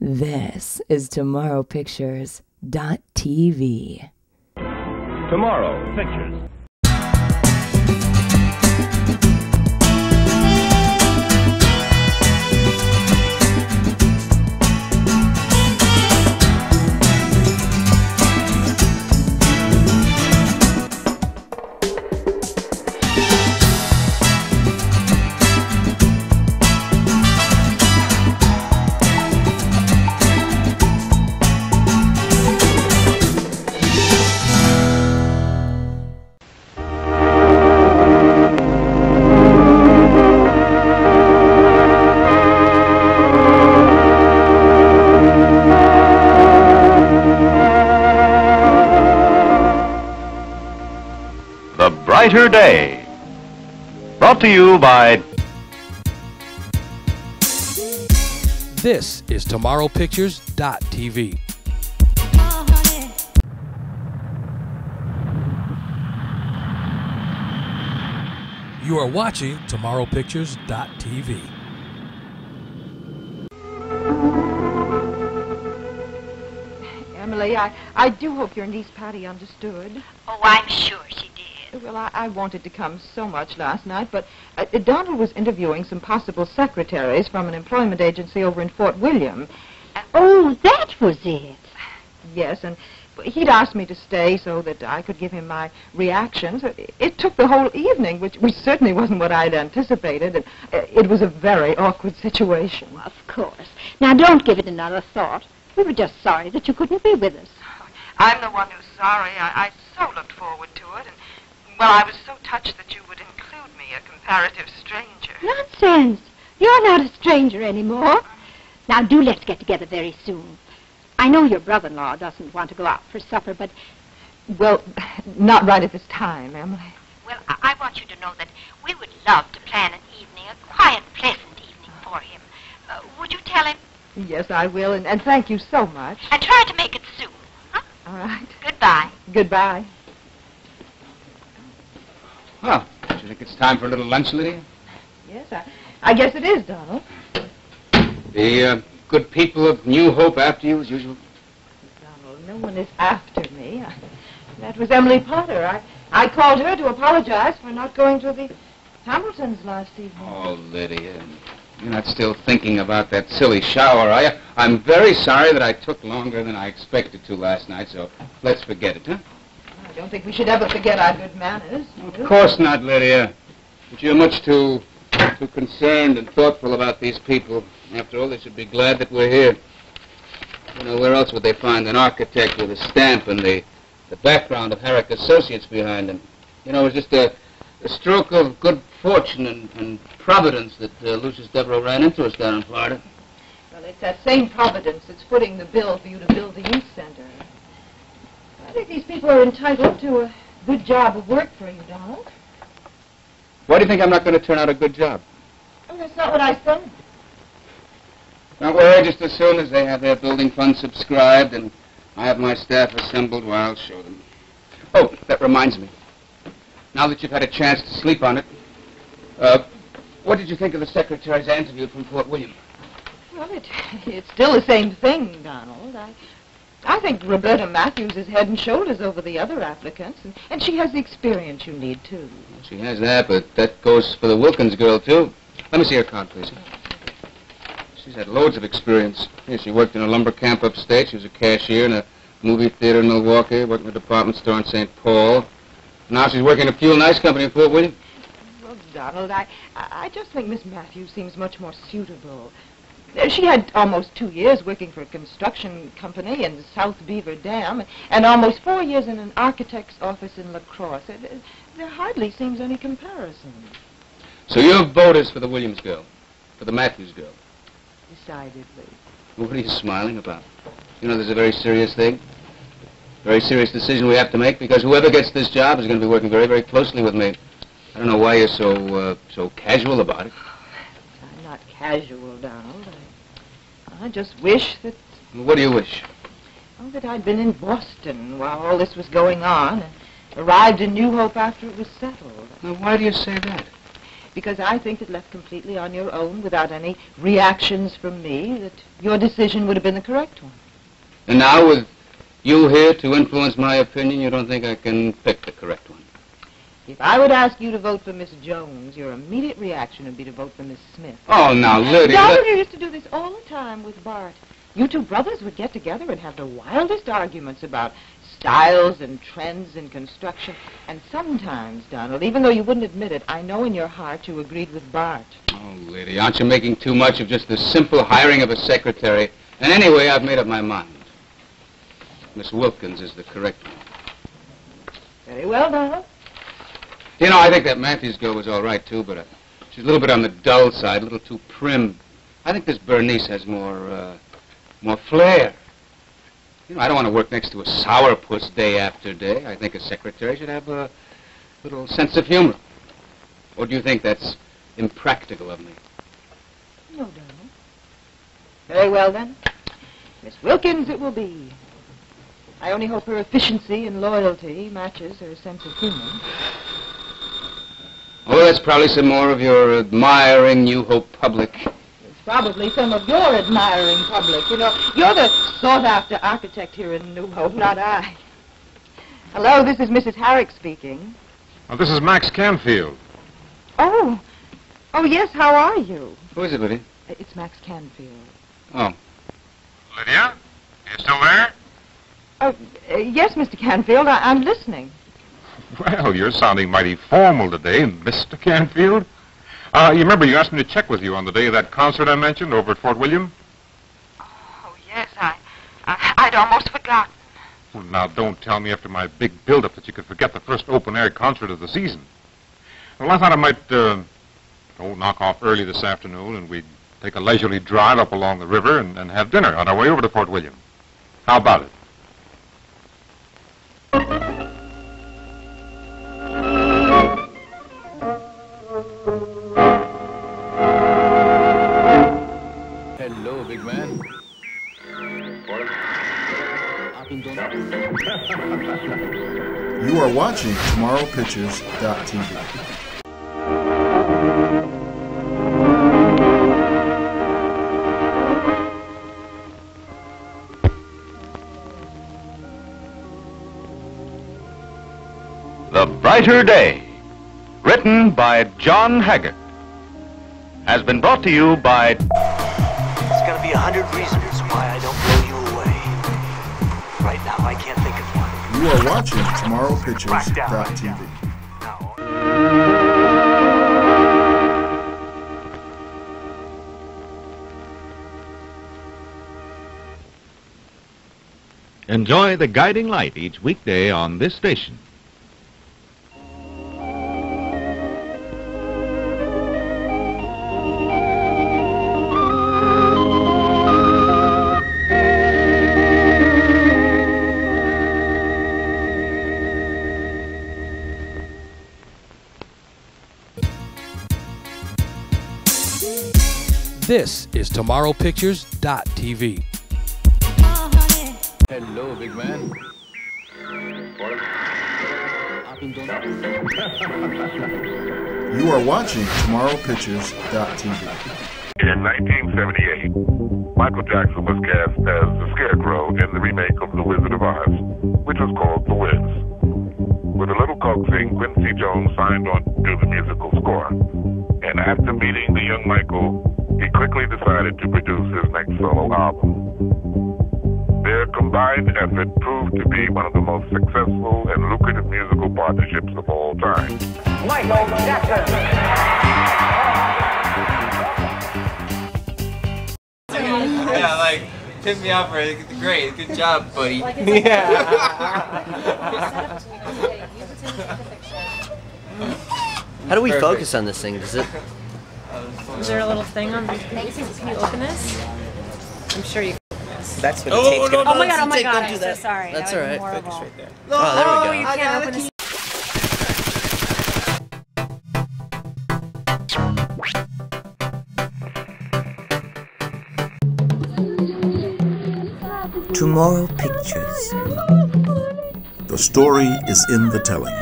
This is TomorrowPictures.tv. Tomorrow Pictures. Brighter Day, brought to you by... This is TomorrowPictures.tv. You are watching TomorrowPictures.tv. Emily, I do hope your niece Patty understood. Oh, I'm sure she did. Well, I wanted to come so much last night, but Donald was interviewing some possible secretaries from an employment agency over in Fort William. Oh, that was it. Yes, and he'd asked me to stay so that I could give him my reactions. It took the whole evening, which certainly wasn't what I'd anticipated, and it was a very awkward situation. Well, of course. Now, don't give it another thought. We were just sorry that you couldn't be with us. I'm the one who's sorry. I so looked forward to it, and well, I was so touched that you would include me, a comparative stranger. Nonsense. You're not a stranger anymore. Now, do let's get together very soon. I know your brother-in-law doesn't want to go out for supper, but... Well, not right at this time, Emily. Well, I want you to know that we would love to plan an evening, a quiet, pleasant evening for him. Would you tell him? Yes, I will, and thank you so much. And try to make it soon, huh? All right. Goodbye. Goodbye. Well, do you think it's time for a little lunch, Lydia? Yes, I guess it is, Donald. The good people of New Hope after you, as usual? Donald, no one is after me. That was Emily Potter. I called her to apologize for not going to the Hamiltons last evening. Oh, Lydia, you're not still thinking about that silly shower, are you? I'm very sorry that I took longer than I expected to last night, so let's forget it, huh? I don't think we should ever forget our good manners. Of course not, Lydia. But you're much too concerned and thoughtful about these people. After all, they should be glad that we're here. You know, where else would they find an architect with a stamp and the background of Harrick Associates behind him? You know, it was just a stroke of good fortune and providence that Lucius Devereaux ran into us down in Florida. Well, it's that same providence that's footing the bill for you to build the youth center. I think these people are entitled to a good job of work for you, Donald. Why do you think I'm not going to turn out a good job? Oh, that's not what I said. Don't worry, just as soon as they have their building fund subscribed and I have my staff assembled, well, I'll show them. Oh, that reminds me. Now that you've had a chance to sleep on it, what did you think of the secretaries I interviewed from Fort William? Well, it's still the same thing, Donald. I think Roberta Matthews is head and shoulders over the other applicants, and she has the experience you need, too. She has that, but that goes for the Wilkins girl, too. Let me see her card, please. She's had loads of experience. Yeah, she worked in a lumber camp upstate. She was a cashier in a movie theater in Milwaukee, worked in a department store in St. Paul. Now she's working at a fuel and ice company in Fort William. Well, Donald, I just think Miss Matthews seems much more suitable. She had almost 2 years working for a construction company in South Beaver Dam, and almost 4 years in an architect's office in La Crosse. There hardly seems any comparison. So your vote is for the Williams girl, for the Matthews girl? Decidedly. Well, what are you smiling about? You know, there's a very serious thing, very serious decision we have to make, because whoever gets this job is going to be working very, very closely with me. I don't know why you're so casual about it. I'm not casual, Donald. I just wish that... What do you wish? Oh, that I'd been in Boston while all this was going on, and arrived in New Hope after it was settled. Now, why do you say that? because I think that left completely on your own, without any reactions from me, that your decision would have been the correct one. And now, with you here to influence my opinion, you don't think I can pick the correct one? If I would ask you to vote for Miss Jones, your immediate reaction would be to vote for Miss Smith. Oh, now, Lydia... Donald used to do this all the time with Bart. You two brothers would get together and have the wildest arguments about styles and trends in construction. And sometimes, Donald, even though you wouldn't admit it, I know in your heart you agreed with Bart. Oh, Lydia, aren't you making too much of just the simple hiring of a secretary? And anyway, I've made up my mind. Miss Wilkins is the correct one. Very well, Donald. You know, I think that Matthews girl was all right, too, but she's a little bit on the dull side, a little too prim. I think this Bernice has more flair. You know, I don't want to work next to a sourpuss day after day. I think a secretary should have a little sense of humor. Or do you think that's impractical of me? No, Donald. Very well, then. Miss Wilkins it will be. I only hope her efficiency and loyalty matches her sense of humor. Oh, that's probably some more of your admiring New Hope public. It's probably some of your admiring public. You know, you're the sought-after architect here in New Hope, not I. Hello, this is Mrs. Harrick speaking. Oh, this is Max Canfield. Oh, yes, how are you? Who is it, Lydia? It's Max Canfield. Oh. Lydia? You still there? Yes, Mr. Canfield, I'm listening. Well, you're sounding mighty formal today, Mr. Canfield. You remember you asked me to check with you on the day of that concert I mentioned over at Fort William? Oh, yes, I'd almost forgotten. Well, now, don't tell me after my big build-up that you could forget the first open-air concert of the season. Well, I thought I might, knock off early this afternoon, and we'd take a leisurely drive up along the river and have dinner on our way over to Fort William. How about it? Hello, big man. You are watching TomorrowPictures.tv. The Brighter Day, written by John Harrick, has been brought to you by... There's gonna be 100 reasons why I don't blow you away. Right now, I can't think of one. You are watching TomorrowPictures.tv. Enjoy The Guiding Light each weekday on this station. This is TomorrowPictures.tv. Hello, big man. You are watching TomorrowPictures.tv. In 1978, Michael Jackson was cast as the Scarecrow in the remake of The Wizard of Oz, which was called The Wiz. With a little coaxing, Quincy Jones signed on to do the musical score. And after meeting the young Michael, he quickly decided to produce his next solo album. Their combined effort proved to be one of the most successful and lucrative musical partnerships of all time. Michael Jackson! Yeah, like, tip me off for it. Great, good job, buddy. How do we focus on this thing? Does it? Is there a little thing on? Can you open this? I'm sure you can open this. That's what the tape's gonna do. Oh my god! Oh my god! Don't I'm do so that. sorry. That's That all right. horrible. Focus right there. Oh, there we go. You can't open this. Tomorrow Pictures. The story is in the telling.